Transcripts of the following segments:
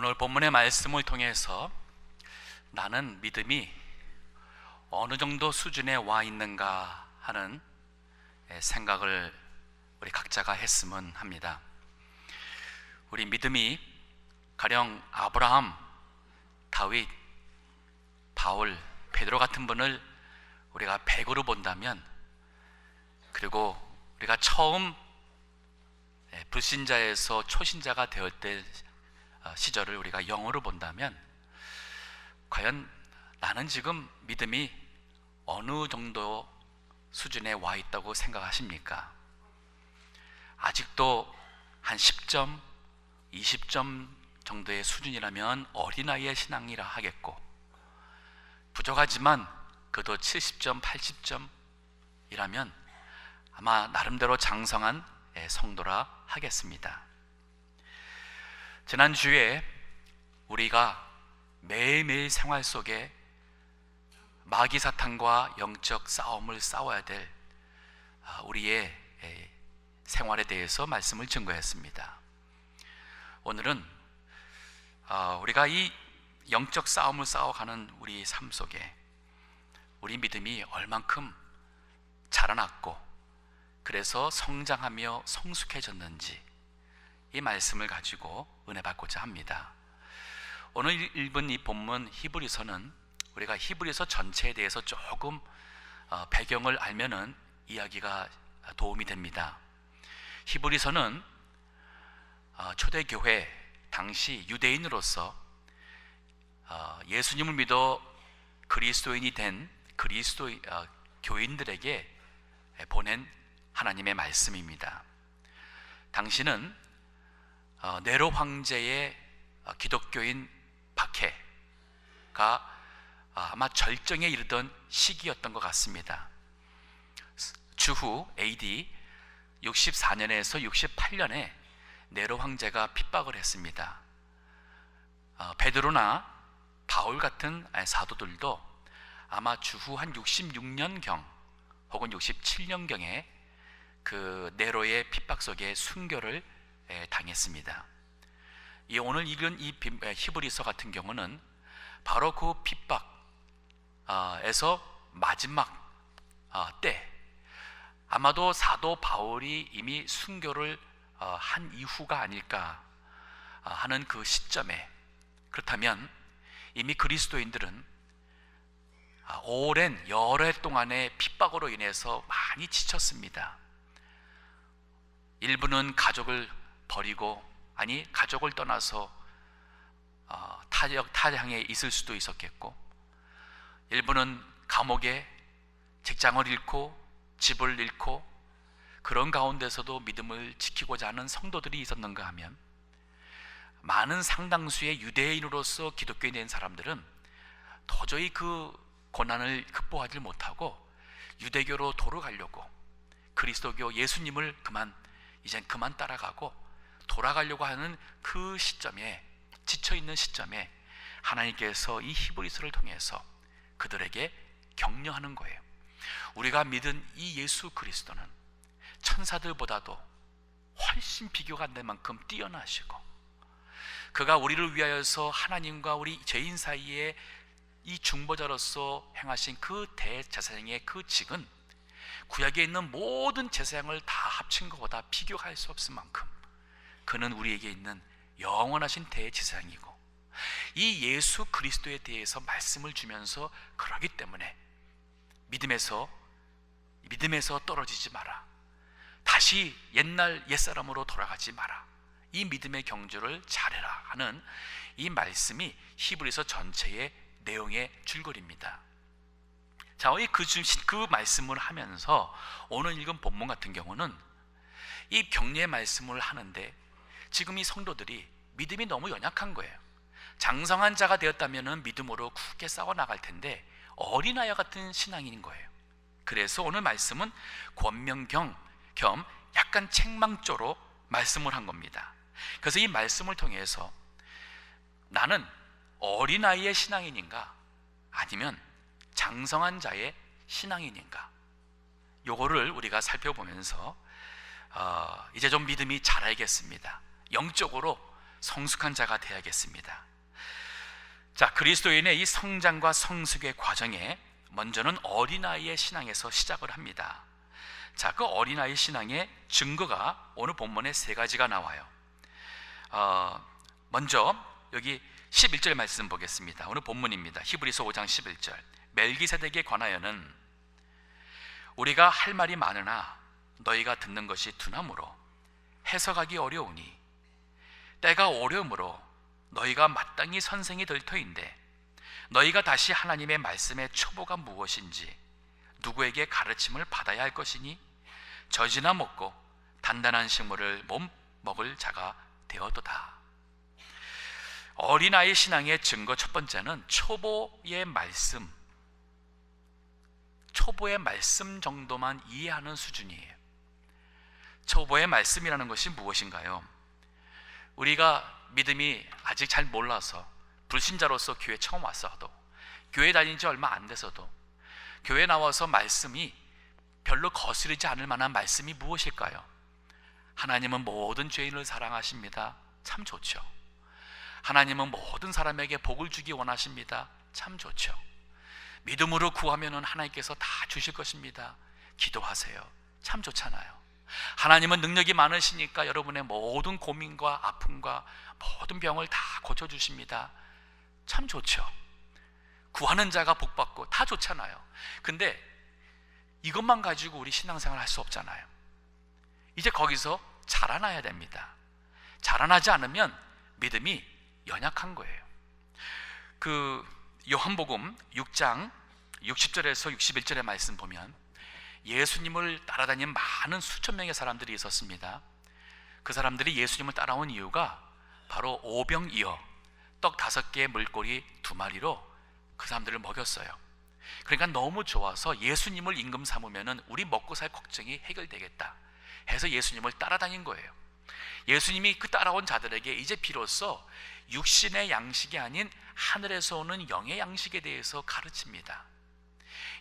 오늘 본문의 말씀을 통해서 나는 믿음이 어느 정도 수준에 와 있는가 하는 생각을 우리 각자가 했으면 합니다. 우리 믿음이 가령 아브라함, 다윗, 바울, 베드로 같은 분을 우리가 100으로 본다면, 그리고 우리가 처음 불신자에서 초신자가 되었을 때 시절을 우리가 0으로 본다면, 과연 나는 지금 믿음이 어느 정도 수준에 와 있다고 생각하십니까? 아직도 한 10점, 20점 정도의 수준이라면 어린아이의 신앙이라 하겠고, 부족하지만 그도 70점, 80점이라면 아마 나름대로 장성한 성도라 하겠습니다. 지난주에 우리가 매일매일 생활 속에 마귀 사탄과 영적 싸움을 싸워야 될 우리의 생활에 대해서 말씀을 증거했습니다. 오늘은 우리가 이 영적 싸움을 싸워가는 우리 삶 속에 우리 믿음이 얼만큼 자라났고, 그래서 성장하며 성숙해졌는지 이 말씀을 가지고 은혜 받고자 합니다. 오늘 읽은 이 본문 히브리서는 우리가 히브리서 전체에 대해서 조금 배경을 알면은 이야기가 도움이 됩니다. 히브리서는 초대교회 당시 유대인으로서 예수님을 믿어 그리스도인이 된 교인들에게 보낸 하나님의 말씀입니다. 당시는 네로 황제의 기독교인 박해가 아마 절정에 이르던 시기였던 것 같습니다. 주후 AD 64년에서 68년에 네로 황제가 핍박을 했습니다. 베드로나 바울 같은 사도들도 아마 주후 한 66년경 혹은 67년경에 그 네로의 핍박 속에 순교를 당했습니다. 이 오늘 읽은 이 히브리서 같은 경우는 바로 그 핍박에서 마지막 때, 아마도 사도 바울이 이미 순교를 한 이후가 아닐까 하는 그 시점에, 그렇다면 이미 그리스도인들은 오랜 여러 해 동안의 핍박으로 인해서 많이 지쳤습니다. 일부는 가족을 버리고, 아니 가족을 떠나서 타향에 있을 수도 있었겠고, 일부는 감옥에 직장을 잃고 집을 잃고, 그런 가운데서도 믿음을 지키고자 하는 성도들이 있었는가 하면, 많은 상당수의 유대인으로서 기독교인 된 사람들은 도저히 그 고난을 극복하지 못하고 유대교로 돌아가려고, 그리스도교 예수님을 이젠 그만 따라가고 돌아가려고 하는 그 시점에, 지쳐있는 시점에 하나님께서 이 히브리서를 통해서 그들에게 격려하는 거예요. 우리가 믿은 이 예수 그리스도는 천사들보다도 훨씬 비교가 안 될 만큼 뛰어나시고, 그가 우리를 위하여서 하나님과 우리 죄인 사이에 이 중보자로서 행하신 그 대제사장의 그 직은 구약에 있는 모든 제사장을 다 합친 것보다 비교할 수 없을 만큼 그는 우리에게 있는 영원하신 대제사장이고, 이 예수 그리스도에 대해서 말씀을 주면서 그러기 때문에 믿음에서 떨어지지 마라, 다시 옛날 옛사람으로 돌아가지 마라, 이 믿음의 경주를 잘해라 하는 이 말씀이 히브리서 전체의 내용의 줄거리입니다. 자, 그 말씀을 하면서 오늘 읽은 본문 같은 경우는 이 격려의 말씀을 하는데, 지금 이 성도들이 믿음이 너무 연약한 거예요. 장성한 자가 되었다면 믿음으로 굳게 싸워 나갈 텐데 어린아이 같은 신앙인 거예요. 그래서 오늘 말씀은 권면경 겸 약간 책망조로 말씀을 한 겁니다. 그래서 이 말씀을 통해서 나는 어린아이의 신앙인인가, 아니면 장성한 자의 신앙인인가, 요거를 우리가 살펴보면서 이제 좀 믿음이 자라야겠습니다. 영적으로 성숙한 자가 되어야겠습니다. 자, 그리스도인의 이 성장과 성숙의 과정에 먼저는 어린아이의 신앙에서 시작을 합니다. 자, 그 어린아이 신앙의 증거가 오늘 본문에 세 가지가 나와요. 먼저 여기 11절 말씀 보겠습니다. 오늘 본문입니다. 히브리서 5장 11절. 멜기세덱에 관하여는 우리가 할 말이 많으나 너희가 듣는 것이 둔하므로 해석하기 어려우니 때가 오려므로 너희가 마땅히 선생이 될 터인데 너희가 다시 하나님의 말씀의 초보가 무엇인지 누구에게 가르침을 받아야 할 것이니 젖이나 먹고 단단한 식물을 못 먹을 자가 되었도다. 어린아이 신앙의 증거 첫 번째는 초보의 말씀 정도만 이해하는 수준이에요. 초보의 말씀이라는 것이 무엇인가요? 우리가 믿음이 아직 잘 몰라서 불신자로서 교회 처음 왔어도, 교회 다닌 지 얼마 안 돼서도 교회 나와서 말씀이 별로 거스르지 않을 만한 말씀이 무엇일까요? 하나님은 모든 죄인을 사랑하십니다. 참 좋죠. 하나님은 모든 사람에게 복을 주기 원하십니다. 참 좋죠. 믿음으로 구하면 하나님께서 다 주실 것입니다. 기도하세요. 참 좋잖아요. 하나님은 능력이 많으시니까 여러분의 모든 고민과 아픔과 모든 병을 다 고쳐주십니다. 참 좋죠. 구하는 자가 복받고 다 좋잖아요. 근데 이것만 가지고 우리 신앙생활 할 수 없잖아요. 이제 거기서 자라나야 됩니다. 자라나지 않으면 믿음이 연약한 거예요. 그 요한복음 6장 60절에서 61절의 말씀 보면 예수님을 따라다니는 많은 수천 명의 사람들이 있었습니다. 그 사람들이 예수님을 따라온 이유가 바로 오병이어 떡 5개의 물고기 2마리로 그 사람들을 먹였어요. 그러니까 너무 좋아서 예수님을 임금 삼으면 우리 먹고 살 걱정이 해결되겠다 해서 예수님을 따라다닌 거예요. 예수님이 그 따라온 자들에게 이제 비로소 육신의 양식이 아닌 하늘에서 오는 영의 양식에 대해서 가르칩니다.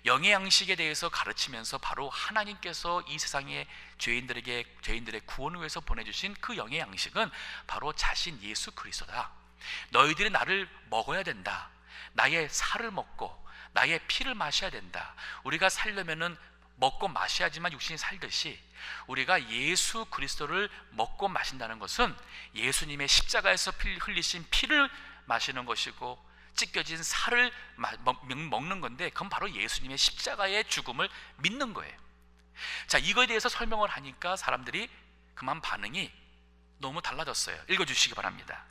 영의 양식에 대해서 가르치면서 바로 하나님께서 이 세상의 죄인들의 구원을 위해서 보내주신 그 영의 양식은 바로 자신 예수 그리스도다. 너희들이 나를 먹어야 된다. 나의 살을 먹고 나의 피를 마셔야 된다. 우리가 살려면은 먹고 마셔야지만 육신이 살듯이 우리가 예수 그리스도를 먹고 마신다는 것은 예수님의 십자가에서 흘리신 피를 마시는 것이고 찢겨진 살을 먹는 건데, 그건 바로 예수님의 십자가의 죽음을 믿는 거예요. 자, 이거에 대해서 설명을 하니까 사람들이 그만 반응이 너무 달라졌어요. 읽어주시기 바랍니다.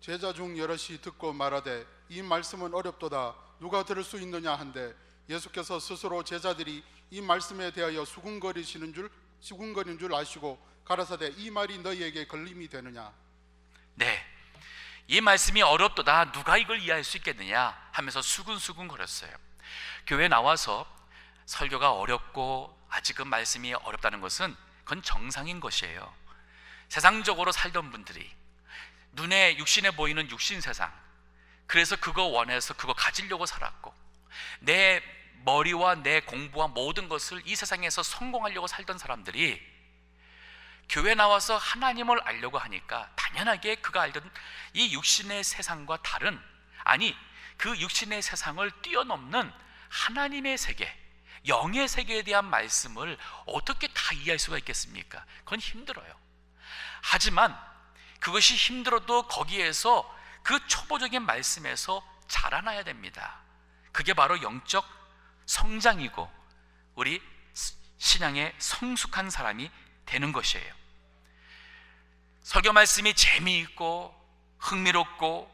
제자 중 여럿이 듣고 말하되 이 말씀은 어렵도다. 누가 들을 수 있느냐 한데 예수께서 스스로 제자들이 이 말씀에 대하여 수군거리는 줄 아시고 가라사대 이 말이 너희에게 걸림이 되느냐. 네, 이 말씀이 어렵도다. 누가 이걸 이해할 수 있겠느냐 하면서 수군수군 거렸어요. 교회 나와서 설교가 어렵고 아직은 말씀이 어렵다는 것은 그건 정상인 것이에요. 세상적으로 살던 분들이 눈에 육신에 보이는 육신 세상, 그래서 그거 원해서 그거 가지려고 살았고 내 머리와 내 공부와 모든 것을 이 세상에서 성공하려고 살던 사람들이 교회 나와서 하나님을 알려고 하니까 당연하게 그가 알던 이 육신의 세상과 다른, 아니 그 육신의 세상을 뛰어넘는 하나님의 세계, 영의 세계에 대한 말씀을 어떻게 다 이해할 수가 있겠습니까? 그건 힘들어요. 하지만 그것이 힘들어도 거기에서 그 초보적인 말씀에서 자라나야 됩니다. 그게 바로 영적 성장이고 우리 신앙의 성숙한 사람이 되는 것이에요. 설교 말씀이 재미있고 흥미롭고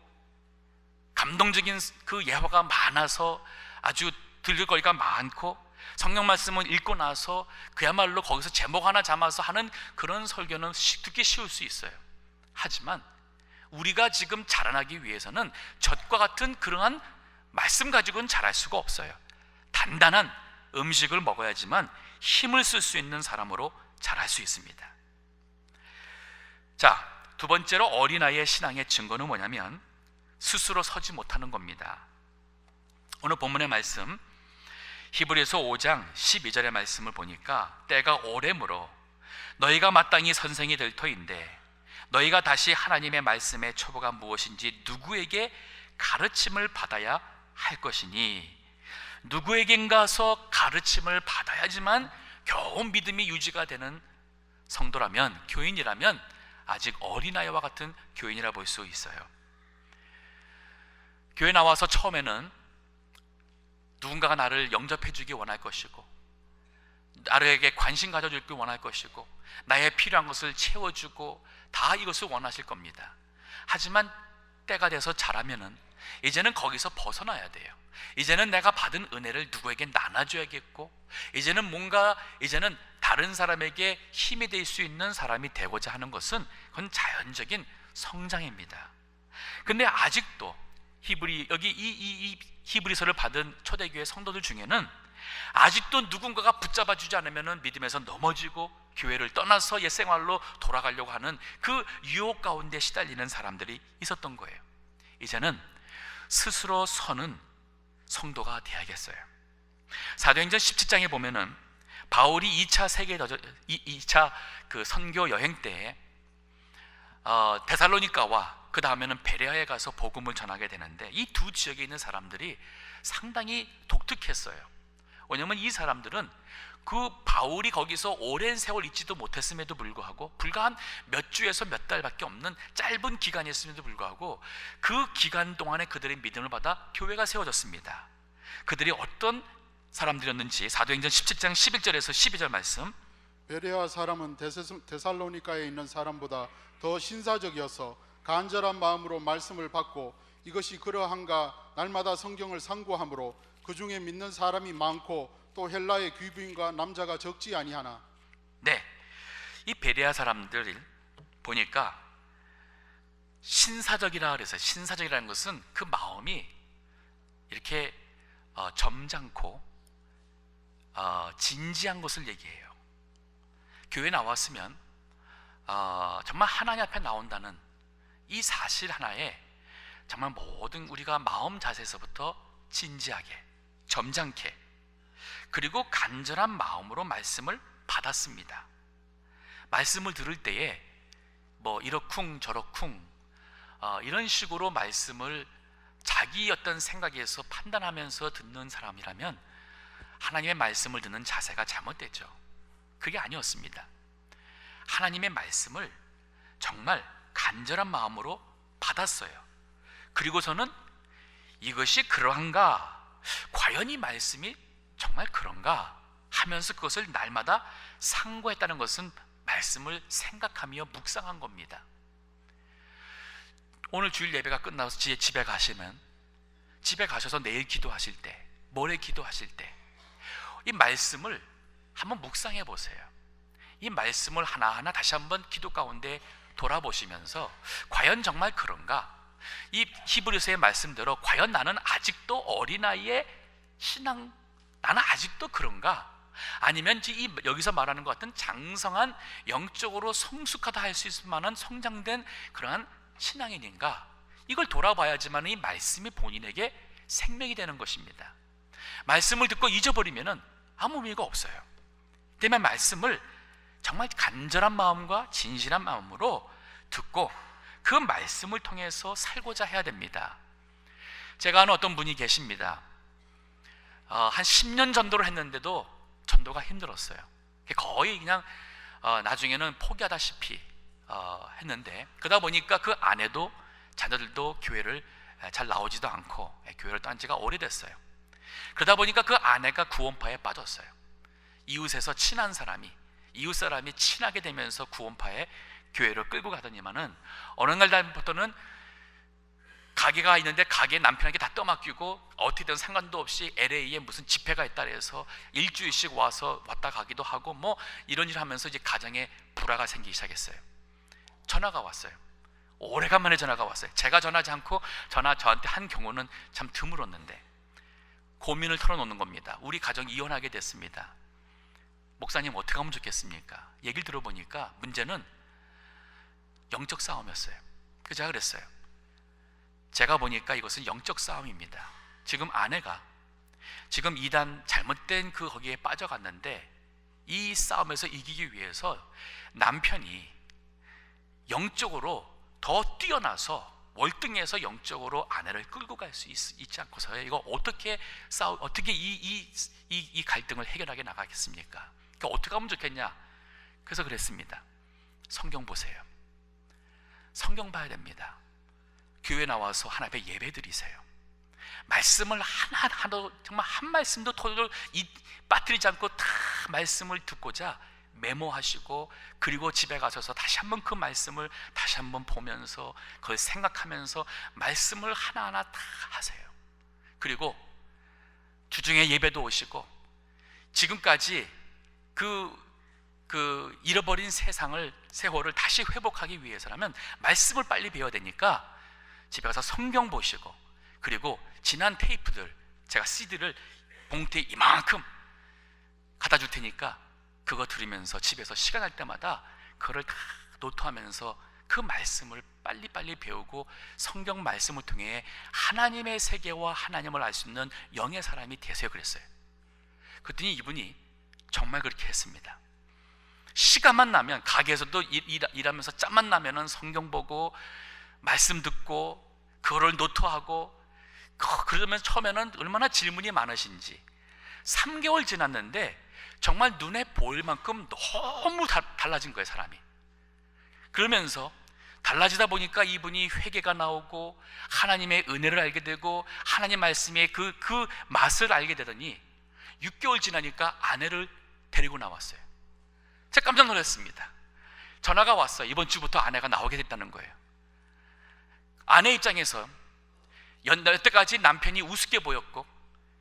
감동적인 그 예화가 많아서 아주 들을 거리가 많고 성경 말씀을 읽고 나서 그야말로 거기서 제목 하나 잡아서 하는 그런 설교는 듣기 쉬울 수 있어요. 하지만 우리가 지금 자라나기 위해서는 젖과 같은 그러한 말씀 가지고는 자랄 수가 없어요. 단단한 음식을 먹어야지만 힘을 쓸 수 있는 사람으로 자랄 수 있습니다. 자, 두 번째로 어린아이의 신앙의 증거는 뭐냐면 스스로 서지 못하는 겁니다. 오늘 본문의 말씀 히브리서 5장 12절의 말씀을 보니까 때가 오래므로 너희가 마땅히 선생이 될 터인데 너희가 다시 하나님의 말씀의 초보가 무엇인지 누구에게 가르침을 받아야 할 것이니, 누구에겐가서 가르침을 받아야지만 겨우 믿음이 유지가 되는 성도라면, 교인이라면 아직 어린아이와 같은 교인이라 볼 수 있어요. 교회 나와서 처음에는 누군가가 나를 영접해 주기 원할 것이고, 나에게 관심 가져주길 원할 것이고, 나의 필요한 것을 채워주고, 다 이것을 원하실 겁니다. 하지만 때가 돼서 자라면은 이제는 거기서 벗어나야 돼요. 이제는 내가 받은 은혜를 누구에게 나눠줘야겠고, 이제는 다른 사람에게 힘이 될 수 있는 사람이 되고자 하는 것은 그건 자연적인 성장입니다. 근데 아직도 여기 이 히브리서를 받은 초대교회 성도들 중에는 아직도 누군가가 붙잡아 주지 않으면 믿음에서 넘어지고 교회를 떠나서 옛생활로 돌아가려고 하는 그 유혹 가운데 시달리는 사람들이 있었던 거예요. 이제는 스스로 서는 성도가 되어야겠어요. 사도행전 17장에 보면은 바울이 2차 그 선교 여행 때에 데살로니가와 그 다음에는 베레아에 가서 복음을 전하게 되는데, 이 두 지역에 있는 사람들이 상당히 독특했어요. 왜냐하면 이 사람들은 그 바울이 거기서 오랜 세월 있지도 못했음에도 불구하고, 불과 한 몇 주에서 몇 달밖에 없는 짧은 기간이었음에도 불구하고 그 기간 동안에 그들의 믿음을 받아 교회가 세워졌습니다. 그들이 어떤 사람들이었는지 사도행전 17장 11절에서 12절 말씀. 베레아 사람은 데살로니가에 있는 사람보다 더 신사적이어서 간절한 마음으로 말씀을 받고, 이것이 그러한가 날마다 성경을 상고하므로 그 중에 믿는 사람이 많고 또 헬라의 귀부인과 남자가 적지 아니하나. 네, 이 베레아 사람들 보니까 신사적이라 그래서, 신사적이라는 것은 그 마음이 이렇게 점잖고 진지한 것을 얘기해요. 교회 나왔으면 정말 하나님 앞에 나온다는 이 사실 하나에 정말 모든 우리가 마음 자세에서부터 진지하게, 점잖게, 그리고 간절한 마음으로 말씀을 받았습니다. 말씀을 들을 때에 뭐 이러쿵 저러쿵 이런 식으로 말씀을 자기 어떤 생각에서 판단하면서 듣는 사람이라면 하나님의 말씀을 듣는 자세가 잘못됐죠. 그게 아니었습니다. 하나님의 말씀을 정말 간절한 마음으로 받았어요. 그리고서는 이것이 그러한가, 과연 이 말씀이 정말 그런가 하면서 그것을 날마다 상고했다는 것은 말씀을 생각하며 묵상한 겁니다. 오늘 주일 예배가 끝나서 집에 가시면, 집에 가셔서 내일 기도하실 때, 모레 기도하실 때 이 말씀을 한번 묵상해 보세요. 이 말씀을 하나하나 다시 한번 기도 가운데 돌아보시면서 과연 정말 그런가? 이 히브리서의 말씀대로 과연 나는 아직도 어린아이의 신앙, 나는 아직도 그런가? 아니면 여기서 말하는 것 같은 장성한, 영적으로 성숙하다 할 수 있을 만한 성장된 그러한 신앙인인가? 이걸 돌아봐야지만 이 말씀이 본인에게 생명이 되는 것입니다. 말씀을 듣고 잊어버리면 아무 의미가 없어요. 때문에 말씀을 정말 간절한 마음과 진실한 마음으로 듣고 그 말씀을 통해서 살고자 해야 됩니다. 제가 아는 어떤 분이 계십니다. 한 10년 전도를 했는데도 전도가 힘들었어요. 거의 그냥 나중에는 포기하다시피 했는데, 그러다 보니까 그 아내도 자녀들도 교회를 잘 나오지도 않고 교회를 떠난 지가 오래됐어요. 그러다 보니까 그 아내가 구원파에 빠졌어요. 이웃에서 친한 사람이, 이웃 사람이 친하게 되면서 구원파에 교회를 끌고 가더니만은 어느 날부터는 가게가 있는데 가게 남편에게 다 떠맡기고 어떻게든 상관도 없이 LA에 무슨 집회가 있다 해서 일주일씩 왔다 가기도 하고 뭐 이런 일 하면서 이제 가정에 불화가 생기기 시작했어요. 전화가 왔어요. 오래간만에 전화가 왔어요. 제가 전화하지 않고 저한테 한 경우는 참 드물었는데 고민을 털어놓는 겁니다. 우리 가정 이혼하게 됐습니다. 목사님 어떻게 하면 좋겠습니까? 얘기를 들어보니까 문제는 영적 싸움이었어요. 그래서 제가 그랬어요. 제가 보니까 이것은 영적 싸움입니다. 지금 아내가 지금 이단 잘못된 거기에 빠져갔는데 이 싸움에서 이기기 위해서 남편이 영적으로 더 뛰어나서 월등해서 영적으로 아내를 끌고 갈 수 있지 않고서야 이거 어떻게 어떻게 이 갈등을 해결하게 나가겠습니까? 그러니까 어떻게 하면 좋겠냐? 그래서 그랬습니다. 성경 보세요. 성경 봐야 됩니다. 교회 나와서 하나님 앞에 예배 드리세요. 말씀을 하나하나 정말 한 말씀도 토를 빠뜨리지 않고 다 말씀을 듣고자 메모하시고, 그리고 집에 가셔서 다시 한번 그 말씀을 다시 한번 보면서 그걸 생각하면서 말씀을 하나하나 다 하세요. 그리고 주중에 예배도 오시고, 지금까지 그 잃어버린 세월을 다시 회복하기 위해서라면 말씀을 빨리 배워야 되니까 집에 가서 성경 보시고, 그리고 지난 테이프들, 제가 CD를 봉투에 이만큼 갖다 줄 테니까 그거 들으면서 집에서 시간 날 때마다 그거를 다 노트하면서 그 말씀을 빨리빨리 배우고 성경 말씀을 통해 하나님의 세계와 하나님을 알 수 있는 영의 사람이 되세요. 그랬어요. 그랬더니 이분이 정말 그렇게 했습니다. 시간만 나면, 가게에서도 일하면서 짬만 나면은 성경 보고 말씀 듣고 그거를 노트하고, 그러면 처음에는 얼마나 질문이 많으신지 3개월 지났는데 정말 눈에 보일 만큼 너무 달라진 거예요, 사람이. 그러면서 달라지다 보니까 이분이 회개가 나오고 하나님의 은혜를 알게 되고 하나님 말씀의 그 맛을 알게 되더니 6개월 지나니까 아내를 데리고 나왔어요. 제가 깜짝 놀랐습니다. 전화가 왔어요. 이번 주부터 아내가 나오게 됐다는 거예요. 아내 입장에서 여태까지 남편이 우습게 보였고,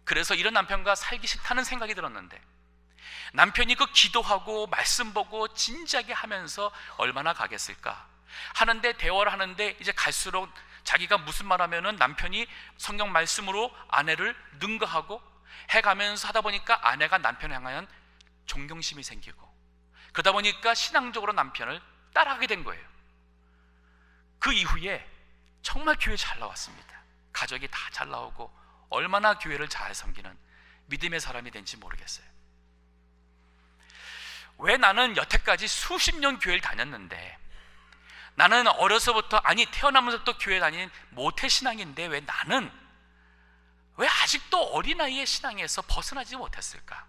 그래서 이런 남편과 살기 싫다는 생각이 들었는데, 남편이 그 기도하고 말씀 보고 진지하게 하면서 얼마나 가겠을까 하는데, 대화를 하는데 이제 갈수록 자기가 무슨 말 하면은 남편이 성경 말씀으로 아내를 능가하고 해가면서 하다 보니까 아내가 남편을 향한 존경심이 생기고, 그러다 보니까 신앙적으로 남편을 따라가게 된 거예요. 그 이후에 정말 교회 잘 나왔습니다. 가족이 다 잘 나오고 얼마나 교회를 잘 섬기는 믿음의 사람이 된지 모르겠어요. 왜 나는 여태까지 수십 년 교회를 다녔는데, 나는 어려서부터, 아니 태어나면서부터 교회 다닌 모태신앙인데 왜 아직도 어린아이의 신앙에서 벗어나지 못했을까?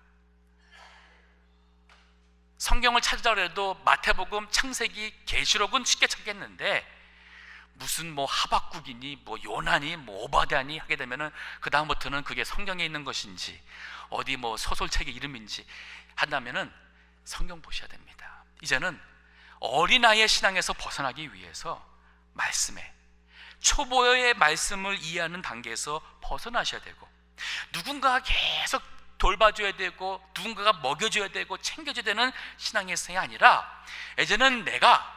성경을 찾으라 해도 마태복음, 창세기, 계시록은 쉽게 찾겠는데 무슨 뭐 하박국이니 뭐 요나니 뭐 오바댜니 하게 되면은 그 다음부터는 그게 성경에 있는 것인지 어디 뭐 소설책의 이름인지 한다면은 성경 보셔야 됩니다. 이제는 어린아이의 신앙에서 벗어나기 위해서 말씀에, 초보의 말씀을 이해하는 단계에서 벗어나셔야 되고, 누군가가 계속 돌봐줘야 되고 누군가가 먹여줘야 되고 챙겨줘야 되는 신앙에서가 아니라, 이제는 내가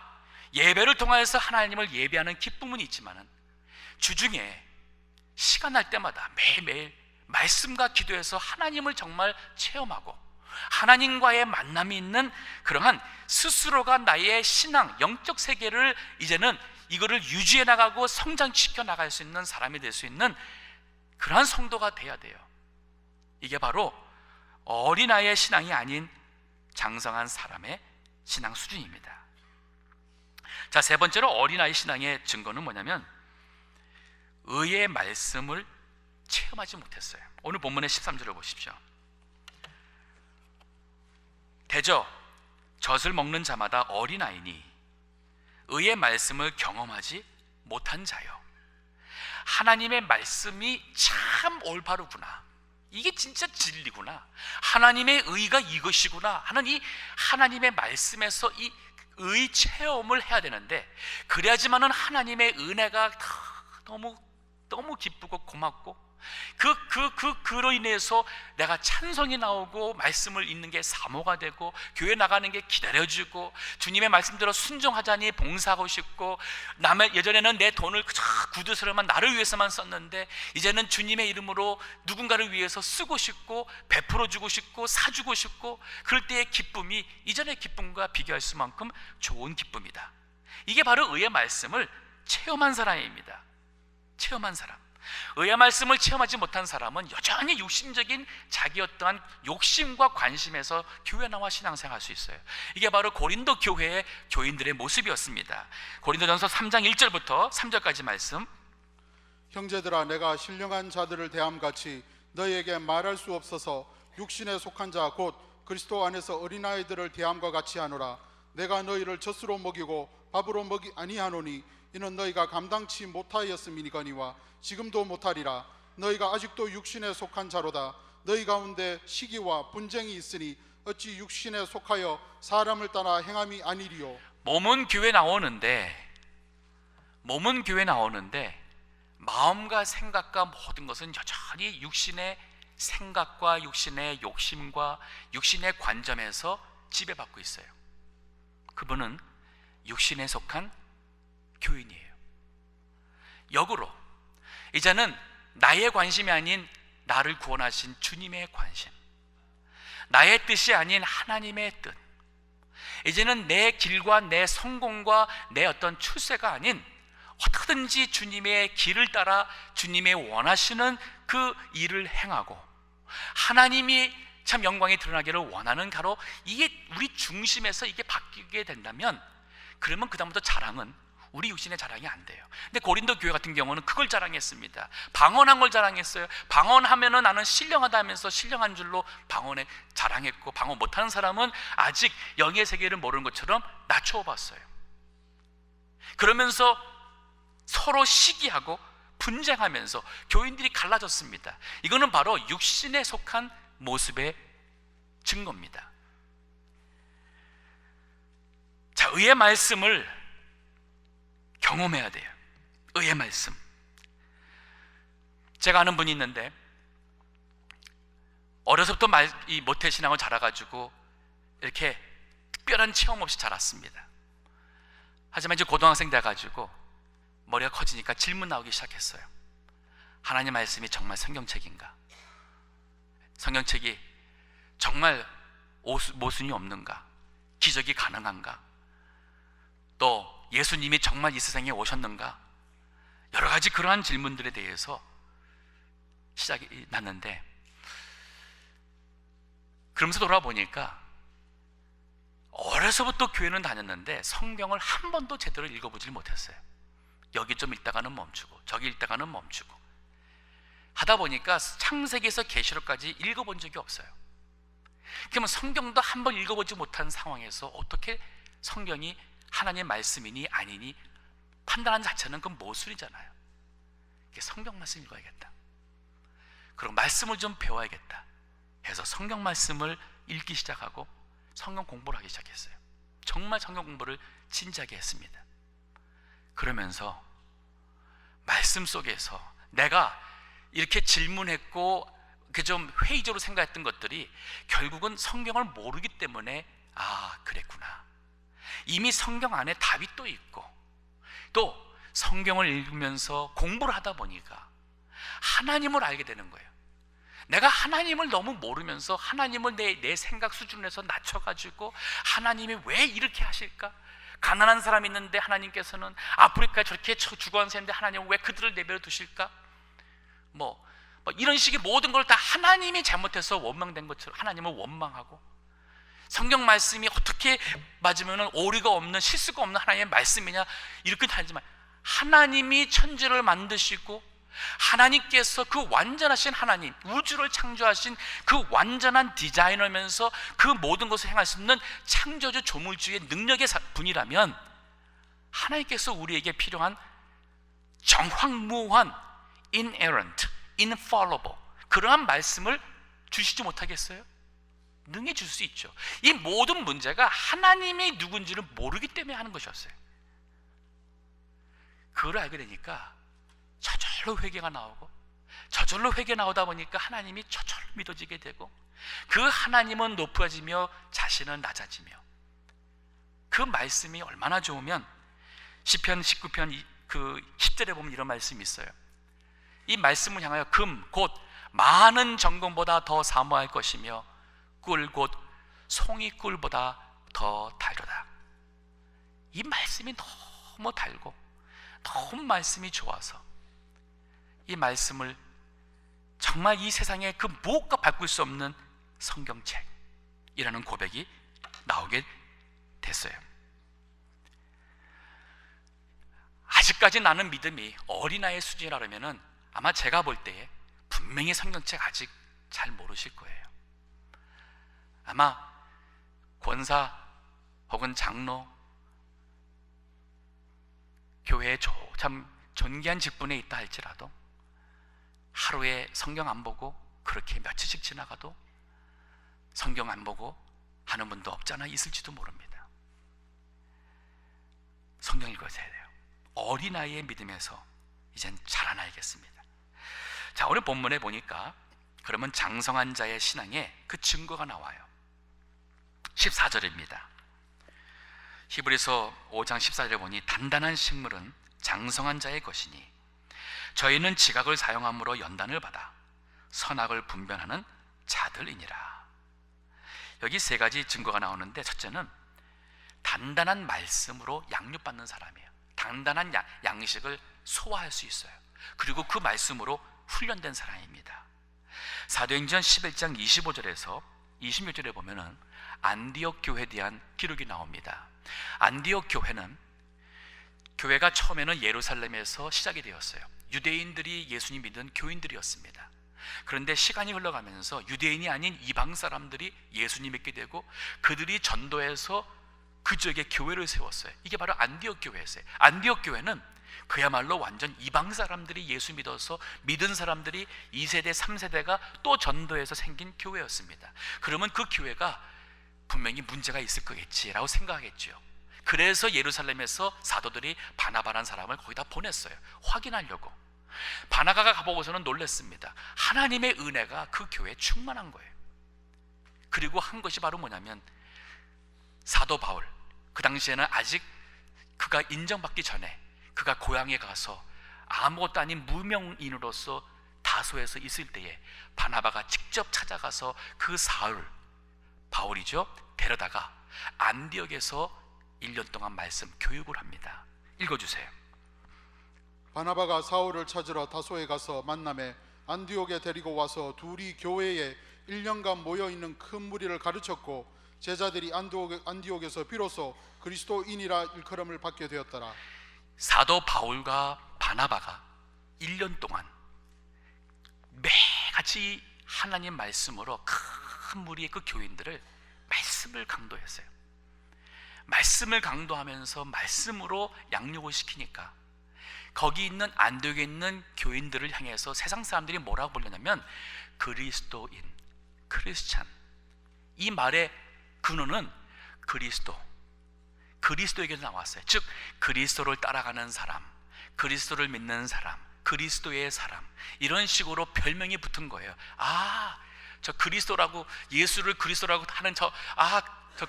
예배를 통해서 하나님을 예배하는 기쁨은 있지만은 주중에 시간 날 때마다 매일매일 말씀과 기도해서 하나님을 정말 체험하고 하나님과의 만남이 있는 그러한 스스로가 나의 신앙, 영적 세계를 이제는 이거를 유지해 나가고 성장시켜 나갈 수 있는 사람이 될 수 있는 그러한 성도가 돼야 돼요. 이게 바로 어린아이의 신앙이 아닌 장성한 사람의 신앙 수준입니다. 자, 세 번째로 어린아이 신앙의 증거는 뭐냐면 의의 말씀을 체험하지 못했어요. 오늘 본문의 13절을 보십시오. 대저 젖을 먹는 자마다 어린아이니 의의 말씀을 경험하지 못한 자요. 하나님의 말씀이 참 올바르구나, 이게 진짜 진리구나, 하나님의 의가 이것이구나 하는 이 하나님의 말씀에서 이 의 체험을 해야 되는데, 그래야지만은 하나님의 은혜가 너무 기쁘고 고맙고 그로 인해서 내가 찬송이 나오고 말씀을 읽는 게 사모가 되고 교회 나가는 게 기다려지고 주님의 말씀대로 순종하자니 봉사하고 싶고, 예전에는 내 돈을 구두스러만 나를 위해서만 썼는데 이제는 주님의 이름으로 누군가를 위해서 쓰고 싶고 베풀어주고 싶고 사주고 싶고, 그럴 때의 기쁨이 이전의 기쁨과 비교할 수만큼 좋은 기쁨이다. 이게 바로 의의 말씀을 체험한 사람입니다. 체험한 사람. 의의 말씀을 체험하지 못한 사람은 여전히 육신적인 자기 어떠한 욕심과 관심에서 교회 나와 신앙생활 할 수 있어요. 이게 바로 고린도 교회의 교인들의 모습이었습니다. 고린도전서 3장 1절부터 3절까지 말씀. 형제들아, 내가 신령한 자들을 대함같이 너희에게 말할 수 없어서 육신에 속한 자 곧 그리스도 안에서 어린아이들을 대함과 같이 하노라. 내가 너희를 젖으로 먹이고 밥으로 먹이 아니하노니 이는 너희가 감당치 못하였음이니거니와 지금도 못하리라. 너희가 아직도 육신에 속한 자로다. 너희 가운데 시기와 분쟁이 있으니 어찌 육신에 속하여 사람을 따라 행함이 아니리요. 몸은 교회 나오는데 마음과 생각과 모든 것은 여전히 육신의 생각과 육신의 욕심과 육신의 관점에서 지배받고 있어요. 그분은 육신에 속한 교인이에요. 역으로 이제는 나의 관심이 아닌 나를 구원하신 주님의 관심, 나의 뜻이 아닌 하나님의 뜻, 이제는 내 길과 내 성공과 내 어떤 추세가 아닌 어떻게든지 주님의 길을 따라 주님의 원하시는 그 일을 행하고 하나님이 참 영광이 드러나기를 원하는 가로 이게 우리 중심에서 이게 바뀌게 된다면, 그러면 그다음부터 자랑은 우리 육신의 자랑이 안 돼요. 근데 고린도 교회 같은 경우는 그걸 자랑했습니다. 방언한 걸 자랑했어요. 방언하면은 나는 신령하다 하면서 신령한 줄로 방언에 자랑했고, 방언 못하는 사람은 아직 영의 세계를 모르는 것처럼 낮추어 봤어요. 그러면서 서로 시기하고 분쟁하면서 교인들이 갈라졌습니다. 이거는 바로 육신에 속한 모습의 증거입니다. 자, 의의 말씀을 경험해야 돼요. 의의 말씀. 제가 아는 분이 있는데 어려서부터 이 모태신앙을 자라가지고 이렇게 특별한 체험 없이 자랐습니다. 하지만 이제 고등학생 돼가지고 머리가 커지니까 질문 나오기 시작했어요. 하나님 말씀이 정말 성경책인가? 성경책이 정말 모순이 없는가? 기적이 가능한가? 또 예수님이 정말 이 세상에 오셨는가? 여러 가지 그러한 질문들에 대해서 시작이 났는데, 그러면서 돌아보니까 어려서부터 교회는 다녔는데 성경을 한 번도 제대로 읽어보질 못했어요. 여기 좀 읽다가는 멈추고 저기 읽다가는 멈추고 하다 보니까 창세기에서 계시록까지 읽어본 적이 없어요. 그러면 성경도 한 번 읽어보지 못한 상황에서 어떻게 성경이 하나님의 말씀이니 아니니 판단하는 자체는 그건 모순이잖아요. 성경 말씀 읽어야겠다, 그리고 말씀을 좀 배워야겠다 해서 성경 말씀을 읽기 시작하고 성경 공부를 하기 시작했어요. 정말 성경 공부를 진지하게 했습니다. 그러면서 말씀 속에서 내가 이렇게 질문했고 좀 회의적으로 생각했던 것들이 결국은 성경을 모르기 때문에 그랬구나, 이미 성경 안에 답이 또 있고, 또 성경을 읽으면서 공부를 하다 보니까 하나님을 알게 되는 거예요. 내가 하나님을 너무 모르면서 하나님을 내 생각 수준에서 낮춰가지고 하나님이 왜 이렇게 하실까? 가난한 사람이 있는데 하나님께서는 아프리카에 저렇게 죽어간 사람인데 하나님은 왜 그들을 내버려 두실까? 뭐 이런 식의 모든 걸 다 하나님이 잘못해서 원망된 것처럼 하나님을 원망하고, 성경 말씀이 어떻게 맞으면 오류가 없는 실수가 없는 하나님의 말씀이냐 이렇게 하지만, 하나님이 천지를 만드시고 하나님께서 그 완전하신 하나님, 우주를 창조하신 그 완전한 디자이너면서 그 모든 것을 행할 수 있는 창조주 조물주의 능력의 분이라면, 하나님께서 우리에게 필요한 정확무한 inerrant, infallible 그러한 말씀을 주시지 못하겠어요? 능히 줄 수 있죠. 이 모든 문제가 하나님이 누군지를 모르기 때문에 하는 것이었어요. 그걸 알게 되니까 저절로 회개가 나오고, 저절로 회개 나오다 보니까 하나님이 저절로 믿어지게 되고, 그 하나님은 높아지며 자신은 낮아지며, 그 말씀이 얼마나 좋으면 시편 19편 그 10절에 보면 이런 말씀이 있어요. 이 말씀을 향하여 금 곧 많은 정금보다 더 사모할 것이며 꿀 곧 송이꿀보다 더 달도다. 이 말씀이 너무 달고 너무 말씀이 좋아서 이 말씀을 정말 이 세상에 그 무엇과 바꿀 수 없는 성경책이라는 고백이 나오게 됐어요. 아직까지 나는 믿음이 어린아이의 수준이라면 아마 제가 볼 때에 분명히 성경책 아직 잘 모르실 거예요. 아마 권사 혹은 장로, 교회에 참 존귀한 직분에 있다 할지라도 하루에 성경 안 보고 그렇게 며칠씩 지나가도 성경 안 보고 하는 분도 없잖아 있을지도 모릅니다. 성경 읽어야 돼요. 어린아이의 믿음에서 이젠 자라나야겠습니다. 자, 오늘 본문에 보니까 그러면 장성한 자의 신앙에 그 증거가 나와요. 14절입니다. 히브리서 5장 14절에 보니 단단한 식물은 장성한 자의 것이니 저희는 지각을 사용함으로 연단을 받아 선악을 분별하는 자들이니라. 여기 세 가지 증거가 나오는데, 첫째는 단단한 말씀으로 양육받는 사람이에요. 단단한 양식을 소화할 수 있어요. 그리고 그 말씀으로 훈련된 사람입니다. 사도행전 11장 25절에서 26절에 보면은 안디옥 교회에 대한 기록이 나옵니다. 안디옥 교회가 처음에는 예루살렘에서 시작이 되었어요. 유대인들이 예수님 믿은 교인들이었습니다. 그런데 시간이 흘러가면서 유대인이 아닌 이방 사람들이 예수님 믿게 되고 그들이 전도해서 그 지역에 교회를 세웠어요. 이게 바로 안디옥 교회였어요. 안디옥 교회는 그야말로 완전 이방 사람들이 예수 믿어서 믿은 사람들이 2세대, 3세대가 또 전도해서 생긴 교회였습니다. 그러면 그 교회가 분명히 문제가 있을 거겠지라고 생각하겠죠. 그래서 예루살렘에서 사도들이 바나바라는 사람을 거기다 보냈어요. 확인하려고. 바나바가 가보고서는 놀랐습니다. 하나님의 은혜가 그 교회에 충만한 거예요. 그리고 한 것이 바로 뭐냐면 사도 바울, 그 당시에는 아직 그가 인정받기 전에 그가 고향에 가서 아무것도 아닌 무명인으로서 다소에서 있을 때에 바나바가 직접 찾아가서 그 사울, 바울이죠, 데려다가 안디옥에서 1년 동안 말씀 교육을 합니다. 읽어주세요. 바나바가 사울을 찾으러 다소에 가서 만남에 안디옥에 데리고 와서 둘이 교회에 1년간 모여있는 큰 무리를 가르쳤고 제자들이 안디옥에서 비로소 그리스도인이라 일컬음을 받게 되었더라. 사도 바울과 바나바가 1년 동안 매같이 하나님 말씀으로 큰 무리의 그 교인들을 말씀을 강도했어요. 말씀을 강도하면서 말씀으로 양육을 시키니까 거기 있는 안디옥에 있는 교인들을 향해서 세상 사람들이 뭐라고 부르냐면 그리스도인, 크리스찬. 이 말의 근원은 그리스도에게서 나왔어요. 즉 그리스도를 따라가는 사람, 그리스도를 믿는 사람, 그리스도의 사람, 이런 식으로 별명이 붙은 거예요. 저 그리스도라고, 예수를 그리스도라고 하는 저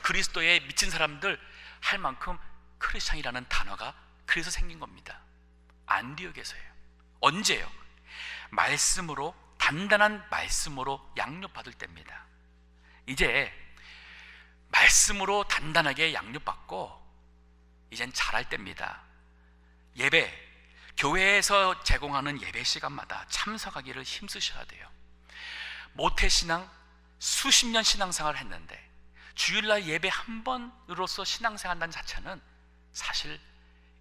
그리스도에 미친 사람들 할 만큼 크리스찬이라는 단어가 그래서 생긴 겁니다. 안디옥에서예요. 언제요? 말씀으로, 단단한 말씀으로 양육받을 때입니다. 이제 말씀으로 단단하게 양육받고 이젠 잘할 때입니다. 예배, 교회에서 제공하는 예배 시간마다 참석하기를 힘쓰셔야 돼요. 모태신앙 수십 년 신앙생활을 했는데 주일날 예배 한 번으로서 신앙생활 한다는 자체는 사실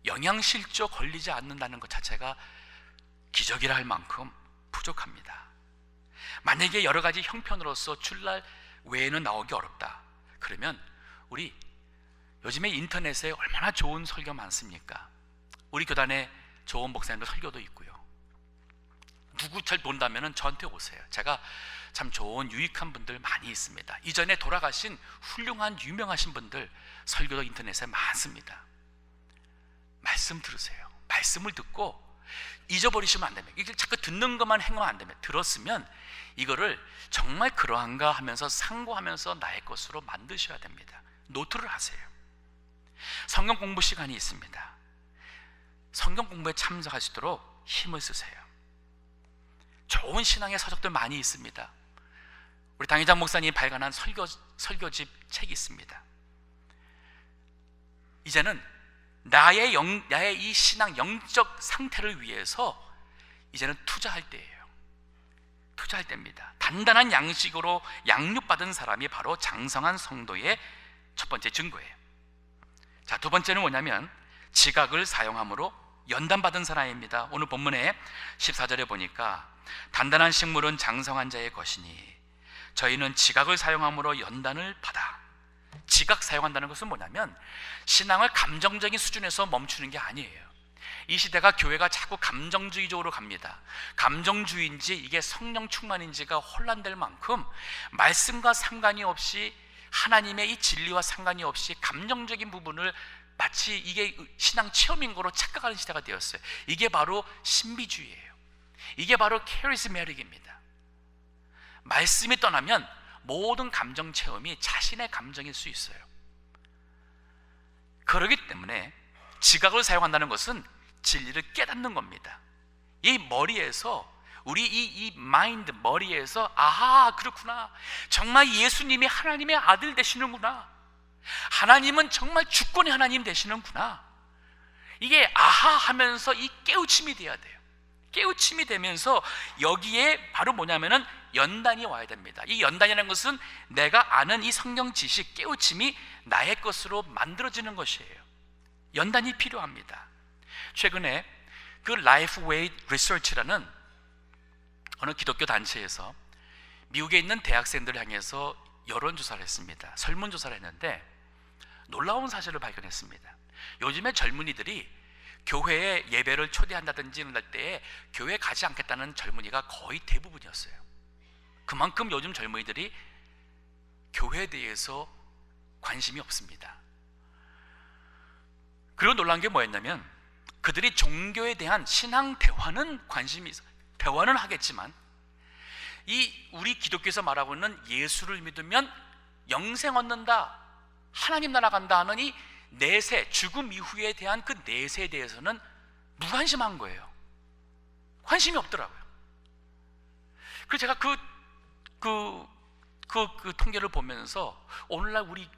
영양실조 걸리지 않는다는 것 자체가 기적이라 할 만큼 부족합니다. 만약에 여러 가지 형편으로서 주일날 외에는 나오기 어렵다, 그러면 우리 요즘에 인터넷에 얼마나 좋은 설교 많습니까? 우리 교단에 좋은 목사님들 설교도 있고요. 누구 잘 본다면 저한테 오세요. 제가 참 좋은 유익한 분들 많이 있습니다. 이전에 돌아가신 훌륭한 유명하신 분들 설교도 인터넷에 많습니다. 말씀 들으세요. 말씀을 듣고 잊어버리시면 안 됩니다. 이게 자꾸 듣는 것만 행하면 안 됩니다. 들었으면 이거를 정말 그러한가 하면서 상고하면서 나의 것으로 만드셔야 됩니다. 노트를 하세요. 성경 공부 시간이 있습니다. 성경 공부에 참석하시도록 힘을 쓰세요. 좋은 신앙의 서적들 많이 있습니다. 우리 당회장 목사님이 발간한 설교집 책이 있습니다. 이제는 나의 이 신앙 영적 상태를 위해서 이제는 투자할 때예요. 투자할 때입니다. 단단한 양식으로 양육받은 사람이 바로 장성한 성도의 첫 번째 증거예요. 자, 두 번째는 뭐냐면 지각을 사용함으로 연단받은 사람입니다. 오늘 본문에 14절에 보니까 단단한 식물은 장성한 자의 것이니 저희는 지각을 사용함으로 연단을 받아. 지각 사용한다는 것은 뭐냐면 신앙을 감정적인 수준에서 멈추는 게 아니에요. 이 시대가 교회가 자꾸 감정주의적으로 갑니다. 감정주의인지 이게 성령 충만인지가 혼란될 만큼 말씀과 상관이 없이, 하나님의 이 진리와 상관이 없이 감정적인 부분을 마치 이게 신앙 체험인 거로 착각하는 시대가 되었어요. 이게 바로 신비주의예요. 이게 바로 캐리스메틱입니다. 말씀이 떠나면 모든 감정 체험이 자신의 감정일 수 있어요. 그렇기 때문에 지각을 사용한다는 것은 진리를 깨닫는 겁니다. 이 머리에서, 우리 이 마인드, 머리에서 아하, 그렇구나, 정말 예수님이 하나님의 아들 되시는구나, 하나님은 정말 주권의 하나님 되시는구나, 이게 아하 하면서 이 깨우침이 돼야 돼요. 깨우침이 되면서 여기에 바로 뭐냐면은 연단이 와야 됩니다. 이 연단이라는 것은 내가 아는 이 성경 지식, 깨우침이 나의 것으로 만들어지는 것이에요. 연단이 필요합니다. 최근에 그 라이프웨이 리서치라는 어느 기독교 단체에서 미국에 있는 대학생들을 향해서 여론조사를 했습니다. 설문조사를 했는데 놀라운 사실을 발견했습니다. 요즘에 젊은이들이 교회에 예배를 초대한다든지 이럴 때에 교회에 가지 않겠다는 젊은이가 거의 대부분이었어요. 그만큼 요즘 젊은이들이 교회에 대해서 관심이 없습니다. 그리고 놀란 게 뭐였냐면 그들이 종교에 대한 신앙 대화는 관심이 있어요. 대화는 하겠지만 이 우리 기독교에서 말하고 있는 예수를 믿으면 영생 얻는다, 하나님 나라 간다 하는 이 내세, 죽음 이후에 대한 그 내세에 대해서는 무관심한 거예요. 관심이 없더라고요. 그래서 제가 그 통계를 보면서 오늘날 우리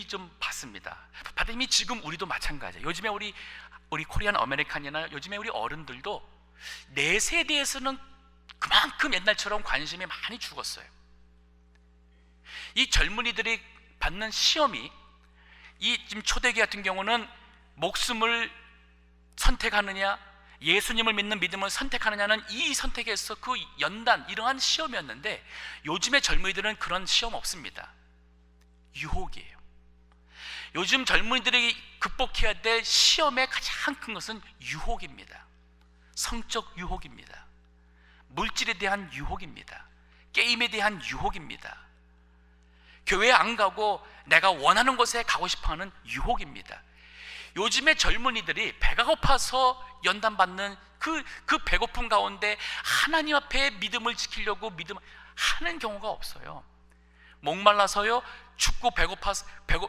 좀 봤습니다. 봤더니 지금 우리도 마찬가지예요. 요즘에 우리 코리안 아메리칸이나 요즘에 우리 어른들도 내세에 대해서는 그만큼 옛날처럼 관심이 많이 죽었어요. 이 젊은이들이 받는 시험이, 이 지금 초대기 같은 경우는 목숨을 선택하느냐, 예수님을 믿는 믿음을 선택하느냐는 이 선택에서 그 연단, 이러한 시험이었는데 요즘의 젊은이들은 그런 시험 없습니다. 유혹이에요. 요즘 젊은이들이 극복해야 될 시험의 가장 큰 것은 유혹입니다. 성적 유혹입니다. 물질에 대한 유혹입니다. 게임에 대한 유혹입니다. 교회 안 가고 내가 원하는 곳에 가고 싶어하는 유혹입니다. 요즘의 젊은이들이 배가 고파서 연단받는 그 배고픔 가운데 하나님 앞에 믿음을 지키려고 하는 경우가 없어요. 목말라서요? 춥고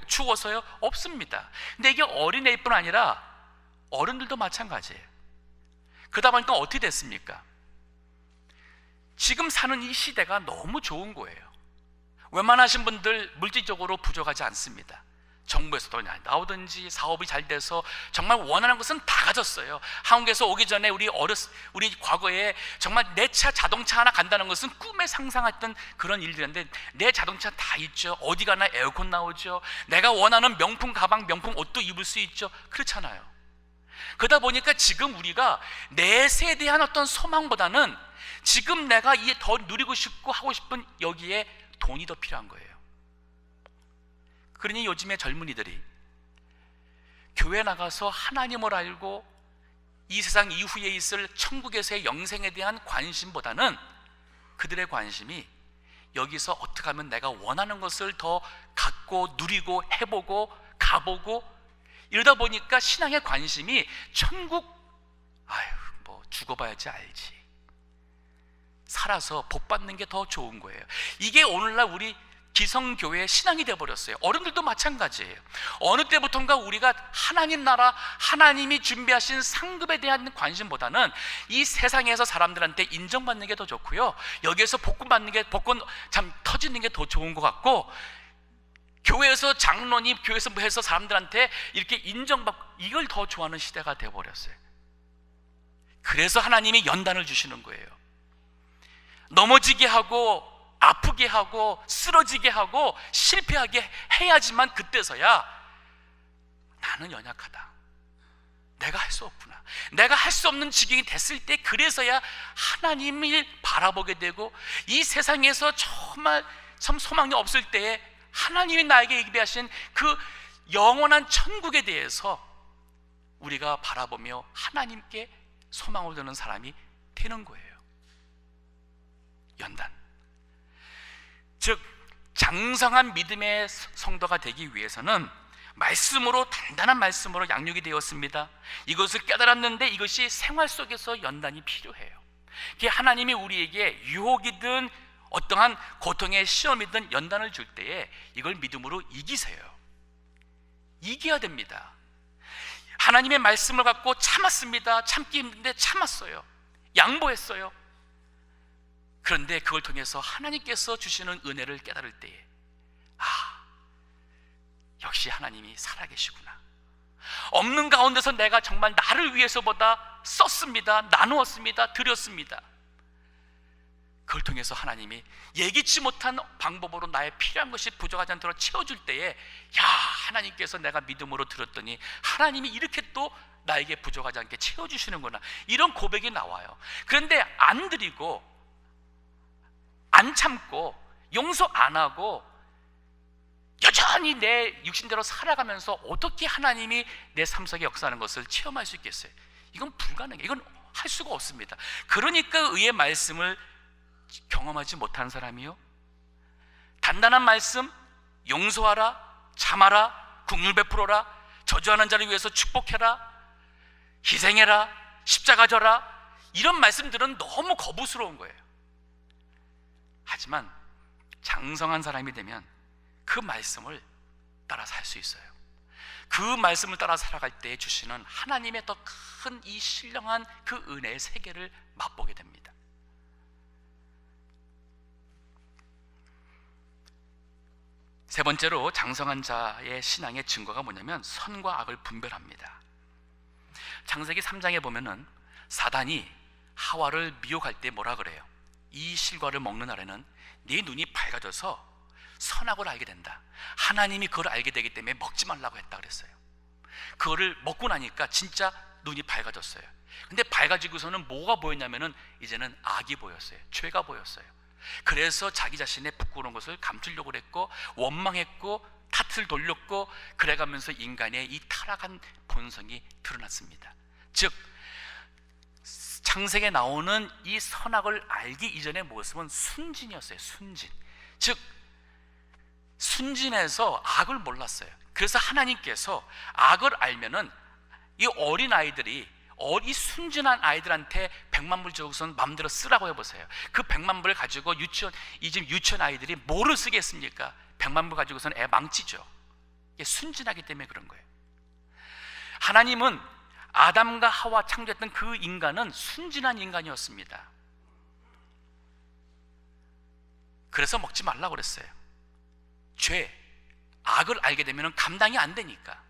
추워서요? 없습니다. 근데 이게 어린애뿐 아니라 어른들도 마찬가지예요. 그러다 보니까 어떻게 됐습니까? 지금 사는 이 시대가 너무 좋은 거예요. 웬만하신 분들 물질적으로 부족하지 않습니다. 정부에서도 나오든지 사업이 잘 돼서 정말 원하는 것은 다 가졌어요. 한국에서 오기 전에 우리 과거에 정말 내 차 자동차 하나 간다는 것은 꿈에 상상했던 그런 일들인데 내 자동차 다 있죠. 어디 가나 에어컨 나오죠. 내가 원하는 명품 가방, 명품 옷도 입을 수 있죠. 그렇잖아요. 그러다 보니까 지금 우리가 내세에 대한 어떤 소망보다는 지금 내가 이게 더 누리고 싶고 하고 싶은 여기에 돈이 더 필요한 거예요. 그러니 요즘의 젊은이들이 교회 나가서 하나님을 알고 이 세상 이후에 있을 천국에서의 영생에 대한 관심보다는 그들의 관심이 여기서 어떻게 하면 내가 원하는 것을 더 갖고 누리고 해보고 가보고, 이러다 보니까 신앙의 관심이 천국, 뭐 죽어봐야지 알지, 살아서 복 받는 게 더 좋은 거예요. 이게 오늘날 우리 기성교회의 신앙이 되어버렸어요. 어른들도 마찬가지예요. 어느 때부턴가 우리가 하나님 나라, 하나님이 준비하신 상급에 대한 관심보다는 이 세상에서 사람들한테 인정받는 게 더 좋고요, 여기에서 복권 참 터지는 게 더 좋은 것 같고, 교회에서 장로님, 교회에서 뭐 해서 사람들한테 이렇게 인정받고, 이걸 더 좋아하는 시대가 되어버렸어요. 그래서 하나님이 연단을 주시는 거예요. 넘어지게 하고 아프게 하고 쓰러지게 하고 실패하게 해야지만 그때서야 나는 연약하다, 내가 할 수 없구나, 내가 할 수 없는 지경이 됐을 때 그래서야 하나님을 바라보게 되고, 이 세상에서 정말 참 소망이 없을 때에 하나님이 나에게 예비하신 그 영원한 천국에 대해서 우리가 바라보며 하나님께 소망을 두는 사람이 되는 거예요. 연단, 즉 장성한 믿음의 성도가 되기 위해서는 말씀으로, 단단한 말씀으로 양육이 되었습니다. 이것을 깨달았는데 이것이 생활 속에서 연단이 필요해요. 하나님이 우리에게 유혹이든 어떠한 고통의 시험이든 연단을 줄 때에 이걸 믿음으로 이기세요. 이겨야 됩니다. 하나님의 말씀을 갖고 참았습니다. 참기 힘든데 참았어요. 양보했어요. 그런데 그걸 통해서 하나님께서 주시는 은혜를 깨달을 때에 역시 하나님이 살아계시구나. 없는 가운데서 내가 정말 나를 위해서보다 썼습니다. 나누었습니다. 드렸습니다. 그걸 통해서 하나님이 예기치 못한 방법으로 나의 필요한 것이 부족하지 않도록 채워줄 때에 하나님께서 내가 믿음으로 들었더니 하나님이 이렇게 또 나에게 부족하지 않게 채워주시는구나, 이런 고백이 나와요. 그런데 안 드리고 안 참고 용서 안 하고 여전히 내 육신대로 살아가면서 어떻게 하나님이 내 삶 속에 역사하는 것을 체험할 수 있겠어요? 이건 불가능해요. 이건 할 수가 없습니다. 그러니까 의의 말씀을 경험하지 못한 사람이요, 단단한 말씀, 용서하라, 참아라, 긍휼 베풀어라, 저주하는 자를 위해서 축복해라, 희생해라, 십자가 져라, 이런 말씀들은 너무 거부스러운 거예요. 하지만 장성한 사람이 되면 그 말씀을 따라 살 수 있어요. 그 말씀을 따라 살아갈 때 주시는 하나님의 더 큰 이 신령한 그 은혜의 세계를 맛보게 됩니다. 세 번째로 장성한 자의 신앙의 증거가 뭐냐면 선과 악을 분별합니다. 창세기 3장에 보면은 사단이 하와를 미혹할 때 뭐라 그래요? 이 실과를 먹는 날에는 네 눈이 밝아져서 선악을 알게 된다. 하나님이 그걸 알게 되기 때문에 먹지 말라고 했다 그랬어요. 그거를 먹고 나니까 진짜 눈이 밝아졌어요. 근데 밝아지고서는 뭐가 보였냐면은 이제는 악이 보였어요. 죄가 보였어요. 그래서 자기 자신의 부끄러운 것을 감추려고 했고 원망했고 탓을 돌렸고, 그래가면서 인간의 이 타락한 본성이 드러났습니다. 즉 창세기에 나오는 이 선악을 알기 이전의 모습은 순진이었어요. 순진, 즉 순진해서 악을 몰랐어요. 그래서 하나님께서 악을 알면은 이 어린 아이들이, 이 순진한 아이들한테 100만 불 주고선 마음대로 쓰라고 해보세요. 그 100만 불을 가지고 유치원 아이들이 뭐를 쓰겠습니까? 100만 불 가지고선 애 망치죠. 이게 순진하기 때문에 그런 거예요. 하나님은 아담과 하와 창조했던 그 인간은 순진한 인간이었습니다. 그래서 먹지 말라고 그랬어요. 죄, 악을 알게 되면 감당이 안 되니까.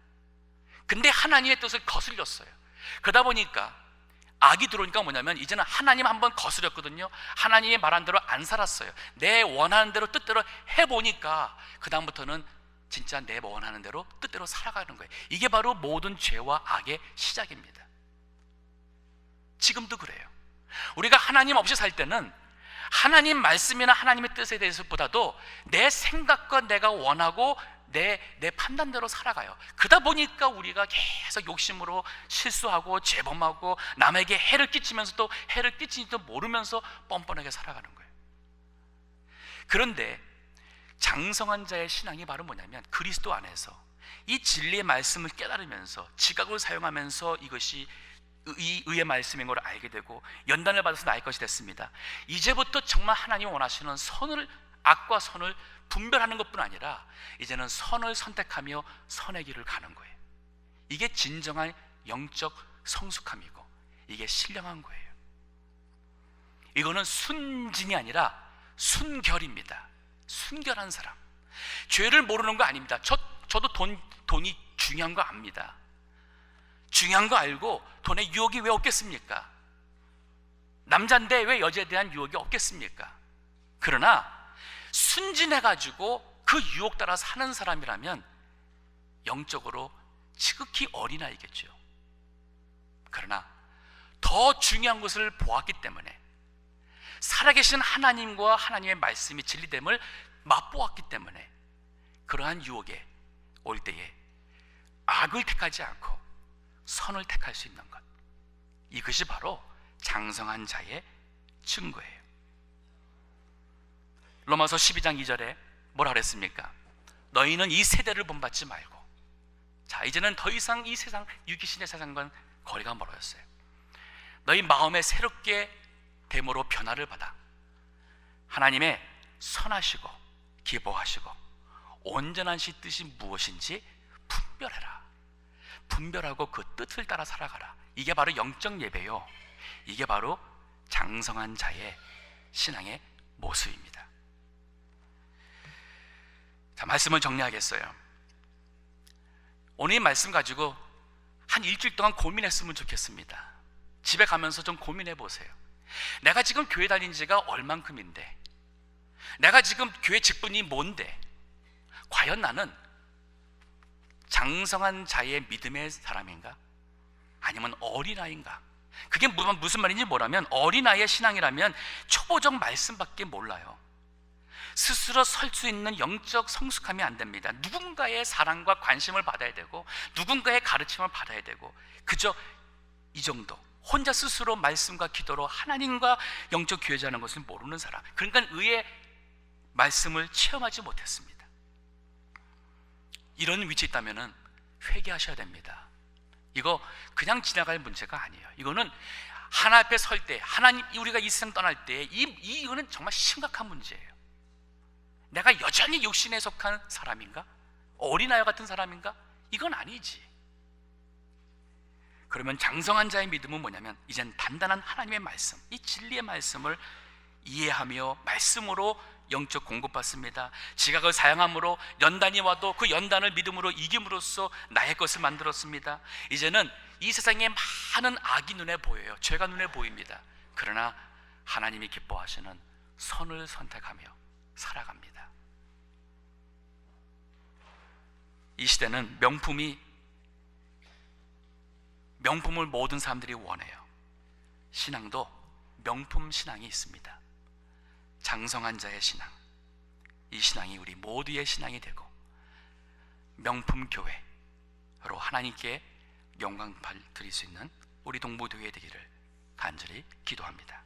근데 하나님의 뜻을 거슬렸어요. 그러다 보니까 악이 들어오니까 뭐냐면 이제는 하나님 한번 거스렸거든요. 하나님의 말한 대로 안 살았어요. 내 원하는 대로 뜻대로 해보니까 그 다음부터는 진짜 내 원하는 대로 뜻대로 살아가는 거예요. 이게 바로 모든 죄와 악의 시작입니다. 지금도 그래요. 우리가 하나님 없이 살 때는 하나님 말씀이나 하나님의 뜻에 대해서보다도 내 생각과 내가 원하고 내 판단대로 살아가요. 그러다 보니까 우리가 계속 욕심으로 실수하고 재범하고 남에게 해를 끼치면서도 해를 끼치지도 모르면서 뻔뻔하게 살아가는 거예요. 그런데 장성한 자의 신앙이 바로 뭐냐면 그리스도 안에서 이 진리의 말씀을 깨달으면서 지각을 사용하면서 이것이 이 의의 말씀인 걸 알게 되고 연단을 받아서 나의 것이 됐습니다. 이제부터 정말 하나님이 원하시는 악과 선을 분별하는 것뿐 아니라 이제는 선을 선택하며 선의 길을 가는 거예요. 이게 진정한 영적 성숙함이고 이게 신령한 거예요. 이거는 순진이 아니라 순결입니다. 순결한 사람. 죄를 모르는 거 아닙니다. 저도 돈이 중요한 거 압니다. 중요한 거 알고 돈의 유혹이 왜 없겠습니까? 남자인데 왜 여자에 대한 유혹이 없겠습니까? 그러나 순진해가지고 그 유혹 따라 사는 사람이라면 영적으로 지극히 어린아이겠죠. 그러나 더 중요한 것을 보았기 때문에, 살아계신 하나님과 하나님의 말씀이 진리됨을 맛보았기 때문에 그러한 유혹에 올 때에 악을 택하지 않고 선을 택할 수 있는 것, 이것이 바로 장성한 자의 증거예요. 로마서 12장 2절에 뭐라 그랬습니까? 너희는 이 세대를 본받지 말고, 자, 이제는 더 이상 이 세상, 유기신의 세상과 거리가 멀어졌어요. 너희 마음에 새롭게 됨으로 변화를 받아 하나님의 선하시고 기뻐하시고 온전한 시 뜻이 무엇인지 분별해라. 분별하고 그 뜻을 따라 살아가라. 이게 바로 영적 예배요, 이게 바로 장성한 자의 신앙의 모습입니다. 자, 말씀을 정리하겠어요. 오늘 이 말씀 가지고 한 일주일 동안 고민했으면 좋겠습니다. 집에 가면서 좀 고민해 보세요. 내가 지금 교회 다닌 지가 얼만큼인데, 내가 지금 교회 직분이 뭔데, 과연 나는 장성한 자의 믿음의 사람인가? 아니면 어린아이인가? 그게 무슨 말인지 뭐라면, 어린아이의 신앙이라면 초보적 말씀밖에 몰라요. 스스로 설 수 있는 영적 성숙함이 안 됩니다. 누군가의 사랑과 관심을 받아야 되고, 누군가의 가르침을 받아야 되고, 그저 이 정도, 혼자 스스로 말씀과 기도로 하나님과 영적 교제하는 것을 모르는 사람, 그러니까 의의 말씀을 체험하지 못했습니다. 이런 위치에 있다면 회개하셔야 됩니다. 이거 그냥 지나갈 문제가 아니에요. 이거는 하나님 앞에 설 때, 하나님, 우리가 이 세상 떠날 때 이거는 정말 심각한 문제예요. 내가 여전히 육신에 속한 사람인가? 어린아이 같은 사람인가? 이건 아니지. 그러면 장성한 자의 믿음은 뭐냐면, 이젠 단단한 하나님의 말씀, 이 진리의 말씀을 이해하며 말씀으로 영적 공급받습니다. 지각을 사용함으로 연단이 와도 그 연단을 믿음으로 이김으로써 나의 것을 만들었습니다. 이제는 이 세상에 많은 악이 눈에 보여요. 죄가 눈에 보입니다. 그러나 하나님이 기뻐하시는 선을 선택하며 살아갑니다. 이 시대는 명품을 모든 사람들이 원해요. 신앙도 명품 신앙이 있습니다. 장성한 자의 신앙, 이 신앙이 우리 모두의 신앙이 되고 명품 교회로 하나님께 영광 드릴 수 있는 우리 동부교회 되기를 간절히 기도합니다.